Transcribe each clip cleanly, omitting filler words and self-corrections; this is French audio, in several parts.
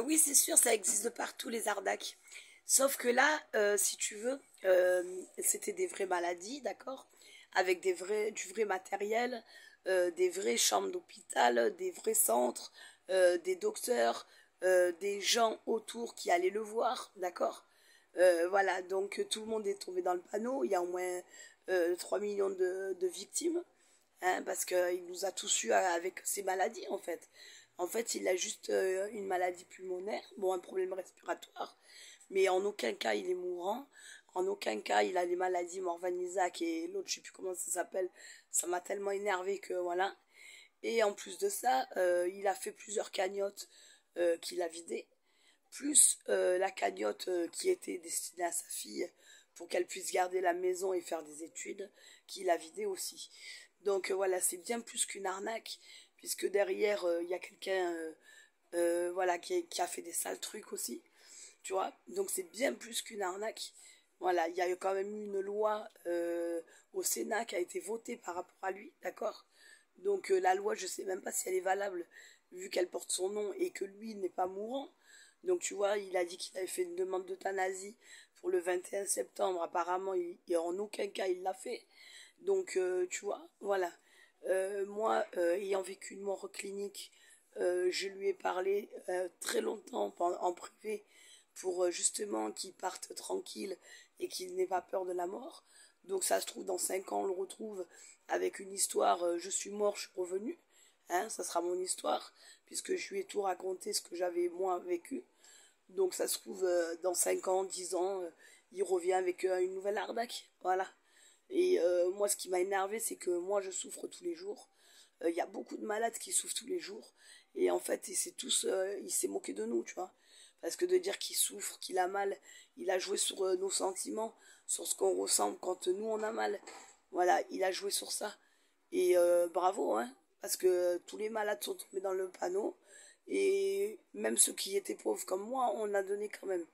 Oui, c'est sûr, ça existe de partout, les arnaques. Sauf que là, si tu veux, c'était des vraies maladies, d'accord? Avec du vrai matériel, des vraies chambres d'hôpital, des vrais centres, des docteurs, des gens autour qui allaient le voir, d'accord? Voilà, donc tout le monde est tombé dans le panneau. Il y a au moins 3 millions de victimes, hein, parce qu'il nous a tous eu avec ces maladies, en fait. En fait, il a juste une maladie pulmonaire, bon, un problème respiratoire, mais en aucun cas il est mourant, en aucun cas il a les maladies Morvan-Isaac et l'autre, je sais plus comment ça s'appelle, ça m'a tellement énervé que voilà. Et en plus de ça, il a fait plusieurs cagnottes qu'il a vidées, plus la cagnotte qui était destinée à sa fille pour qu'elle puisse garder la maison et faire des études, qu'il a vidée aussi. Donc voilà, c'est bien plus qu'une arnaque, puisque derrière, il y a quelqu'un voilà, qui a fait des sales trucs aussi, tu vois. Donc c'est bien plus qu'une arnaque. Voilà, il y a quand même eu une loi au Sénat qui a été votée par rapport à lui, d'accord. Donc la loi, je sais même pas si elle est valable, vu qu'elle porte son nom et que lui n'est pas mourant. Donc tu vois, il a dit qu'il avait fait une demande d'euthanasie pour le 21 septembre. Apparemment, en aucun cas il l'a fait. Donc tu vois, voilà. Moi, ayant vécu une mort clinique, je lui ai parlé très longtemps en privé pour justement qu'il parte tranquille et qu'il n'ait pas peur de la mort. Donc ça se trouve, dans 5 ans, on le retrouve avec une histoire je suis mort, je suis revenu. Hein, ça sera mon histoire, puisque je lui ai tout raconté ce que j'avais moi vécu. Donc ça se trouve, dans 5 ans, 10 ans, il revient avec une nouvelle arnaque. Voilà. Et moi, ce qui m'a énervé, c'est que moi, je souffre tous les jours. Il y a beaucoup de malades qui souffrent tous les jours. Et en fait, il s'est moqué de nous, tu vois. Parce que de dire qu'il souffre, qu'il a mal, il a joué sur nos sentiments, sur ce qu'on ressent quand nous, on a mal. Voilà, il a joué sur ça. Et bravo, hein. Parce que tous les malades sont tombés dans le panneau. Et même ceux qui étaient pauvres comme moi, on a donné quand même.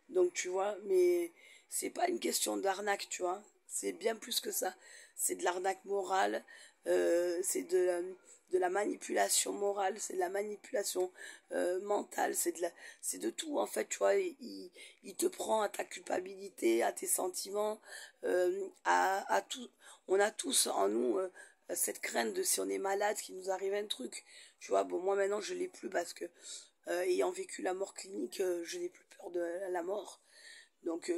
Donc tu vois, mais c'est pas une question d'arnaque, tu vois. C'est bien plus que ça. C'est de l'arnaque morale, c'est de la manipulation morale, c'est de la manipulation mentale, c'est de tout en fait, tu vois. Il te prend à ta culpabilité, à tes sentiments, à tout. On a tous en nous cette crainte de si on est malade, qu'il nous arrive un truc. Tu vois, bon, moi maintenant je l'ai plus parce que ayant vécu la mort clinique, je n'ai plus peur de la mort. Donc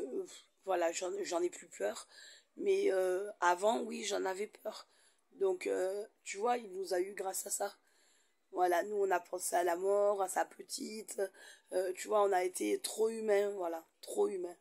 voilà, j'en ai plus peur. Mais avant, oui, j'en avais peur. Donc tu vois, il nous a eu grâce à ça. Voilà, nous on a pensé à la mort, à sa petite. Tu vois, on a été trop humains, voilà, trop humains.